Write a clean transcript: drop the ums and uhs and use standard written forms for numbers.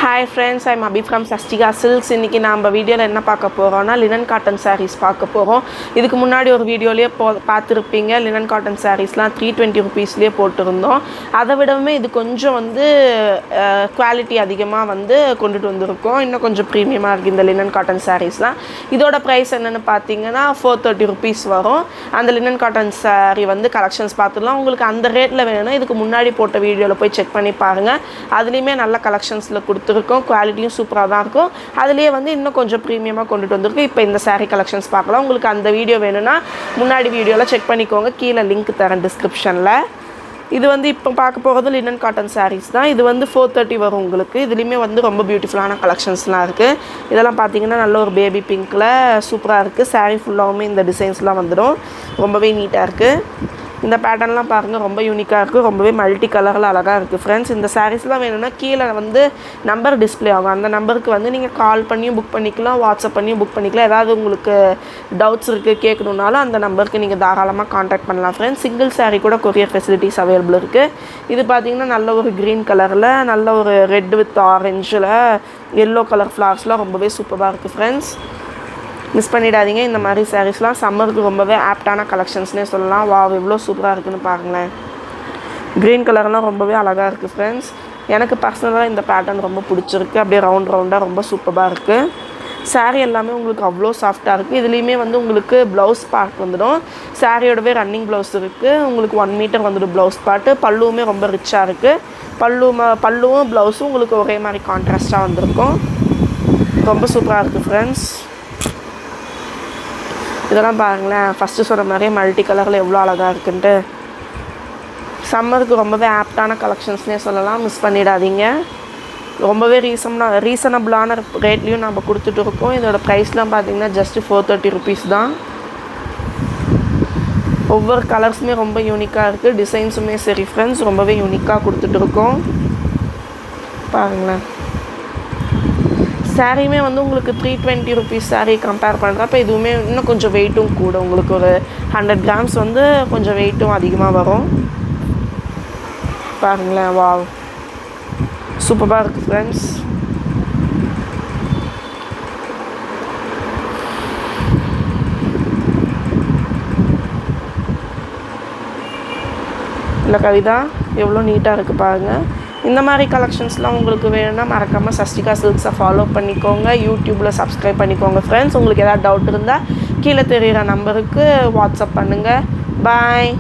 Hi friends, I'm Abhi from Sastika Silks. இன்னைக்கு நாம வீடியோல என்ன பார்க்க போறோம்னா லினன் காட்டன் sarees பார்க்க போறோம். இதுக்கு முன்னாடி ஒரு வீடியோலயே பார்த்திருப்பீங்க. லினன் காட்டன் sareesலாம் 320 ரூபீஸ்லயே போட்டுருந்தோம். அதை விடவே இது கொஞ்சம் வந்து குவாலிட்டி அதிகமா வந்து கொண்டுட்டு வந்திருக்கோம். இன்னும் கொஞ்சம் பிரீமியமா இருக்கு இந்த லினன் காட்டன் sareesலாம். இதோட பிரைஸ் என்னன்னு பாத்தீங்கன்னா 430 ரூபீஸ் வரும். அந்த லினன் காட்டன் saree வந்து கலெக்ஷன்ஸ் பார்த்துடலாம். உங்களுக்கு அந்த ரேட்ல வேணும்னா இதுக்கு முன்னாடி போட்ட வீடியோல போய் செக் பண்ணி பாருங்க. அதுலயுமே நல்ல கலெக்ஷன்ஸ்ல கொடுத்துருக்கோம். குவாலிட்டியும் சூப்பராக தான் இருக்கும். அதுலேயே வந்து இன்னும் கொஞ்சம் ப்ரீமியமாக கொண்டுட்டு வந்திருக்கு. இப்போ இந்த saree கலெக்ஷன்ஸ் பார்க்கலாம். உங்களுக்கு அந்த வீடியோ வேணும்னா முன்னாடி வீடியோவில் செக் பண்ணிக்கோங்க. கீழே லிங்க் தரேன் டிஸ்கிரிப்ஷனில். இது வந்து இப்போ பார்க்க போகிறது லினன் காட்டன் sarees தான். இது வந்து 430 வரும் உங்களுக்கு. இதுலேயுமே வந்து ரொம்ப பியூட்டிஃபுல்லான கலெக்ஷன்ஸ்லாம் இருக்குது. இதெல்லாம் பார்த்தீங்கன்னா நல்ல ஒரு பேபி பிங்க்கில் சூப்பராக இருக்குது. saree ஃபுல்லாகவுமே இந்த டிசைன்ஸ்லாம் வந்துடும். ரொம்பவே நீட்டாக இருக்குது. இந்த பேட்டர்ன்லாம் பாருங்கள், ரொம்ப யூனிக்காக இருக்குது. ரொம்பவே மல்டி கலரில் அழகாக இருக்குது ஃப்ரெண்ட்ஸ். இந்த சாரீஸ்லாம் வேணும்னா கீழே வந்து நம்பர் டிஸ்பிளே ஆகும். அந்த நம்பருக்கு வந்து நீங்கள் கால் பண்ணியும் புக் பண்ணிக்கலாம், வாட்ஸ்அப் பண்ணியும் புக் பண்ணிக்கலாம். ஏதாவது உங்களுக்கு டவுட்ஸ் இருக்குது கேட்கணுன்னாலும் அந்த நம்பருக்கு நீங்கள் தாராளமாக காண்டாக்ட் பண்ணலாம் ஃப்ரெண்ட்ஸ். சிங்கிள் சாரீ கூட கொரியர் ஃபெசிலிட்டிஸ் அவைலபிள் இருக்குது. இது பார்த்திங்கன்னா நல்ல ஒரு க்ரீன் கலரில், நல்ல ஒரு ரெட் வித் ஆரஞ்சில், எல்லோ கலர் ஃப்ளவர்ஸ்லாம் ரொம்பவே சூப்பராக இருக்குது ஃப்ரெண்ட்ஸ். மிஸ் பண்ணிடாதீங்க. இந்த மாதிரி சாரீஸ்லாம் சம்மருக்கு ரொம்பவே ஆப்டான கலெக்ஷன்ஸ்னே சொல்லலாம். வாவ், எவ்வளோ சூப்பராக இருக்குதுன்னு பாருங்களேன். க்ரீன் கலர்லாம் ரொம்பவே அழகாக இருக்குது ஃப்ரெண்ட்ஸ். எனக்கு பர்சனலாக இந்த பேட்டர்ன் ரொம்ப பிடிச்சிருக்கு. அப்படியே ரவுண்டாக ரொம்ப சூப்பராக இருக்குது. சாரீ எல்லாமே உங்களுக்கு அவ்வளோ சாஃப்டாக இருக்குது. இதுலேயுமே வந்து உங்களுக்கு ப்ளவுஸ் பார்ட் வந்துடும். சாரியோடவே ரன்னிங் ப்ளவுஸ் இருக்குது. உங்களுக்கு 1 மீட்டர் வந்துடும் ப்ளவுஸ் பார்ட்டு. பல்லுவுமே ரொம்ப ரிச்சாக இருக்குது. பல்லுவும் ப்ளவுஸும் உங்களுக்கு ஒரே மாதிரி கான்ட்ராஸ்ட்டாக வந்திருக்கும். ரொம்ப சூப்பராக இருக்குது ஃப்ரெண்ட்ஸ். இதெல்லாம் பாருங்களேன், ஃபஸ்ட்டு சொன்ன மாதிரியே மல்டி கலரில் எவ்வளோ அழகாக இருக்குன்ட்டு. சம்மருக்கு ரொம்பவே ஆப்டான கலெக்ஷன்ஸ்னே சொல்லலாம். மிஸ் பண்ணிடாதீங்க. ரொம்பவே ரீசனபிளான ரேட்லேயும் நம்ம கொடுத்துட்டு இருக்கோம். இதோட ப்ரைஸ்லாம் பார்த்திங்கன்னா ஜஸ்ட்டு 430 ரூபீஸ் தான். ஒவ்வொரு கலர்ஸுமே ரொம்ப யூனிக்காக இருக்குது. டிசைன்ஸுமே சரி ஃப்ரெண்ட்ஸ், ரொம்பவே யூனிக்காக கொடுத்துட்டு இருக்கோம். பாருங்களேன், சாரியுமே வந்து உங்களுக்கு 320 ரூபீஸ் சாரீ கம்பேர் பண்ணுறப்ப இதுவுமே இன்னும் கொஞ்சம் வெயிட்டும் கூட. உங்களுக்கு ஒரு 100 கிராம்ஸ் வந்து கொஞ்சம் வெயிட்டும் அதிகமாக வரும். பாருங்களேன், வாவ், சூப்பராக இருக்குது ஃப்ரெண்ட்ஸ். இல்லை கவிதா, எவ்வளோ நீட்டாக இருக்குது பாருங்கள். இந்த மாதிரி கலெக்ஷன்ஸ்லாம் உங்களுக்கு வேணும்னா மறக்காமல் சஸ்டிகா சில்க்ஸை ஃபாலோ பண்ணிக்கோங்க. யூடியூப்பில் சப்ஸ்கிரைப் பண்ணிக்கோங்க ஃப்ரெண்ட்ஸ். உங்களுக்கு ஏதாவது டவுட் இருந்தால் கீழே தெரிகிற நம்பருக்கு வாட்ஸ்அப் பண்ணுங்கள். பாய்.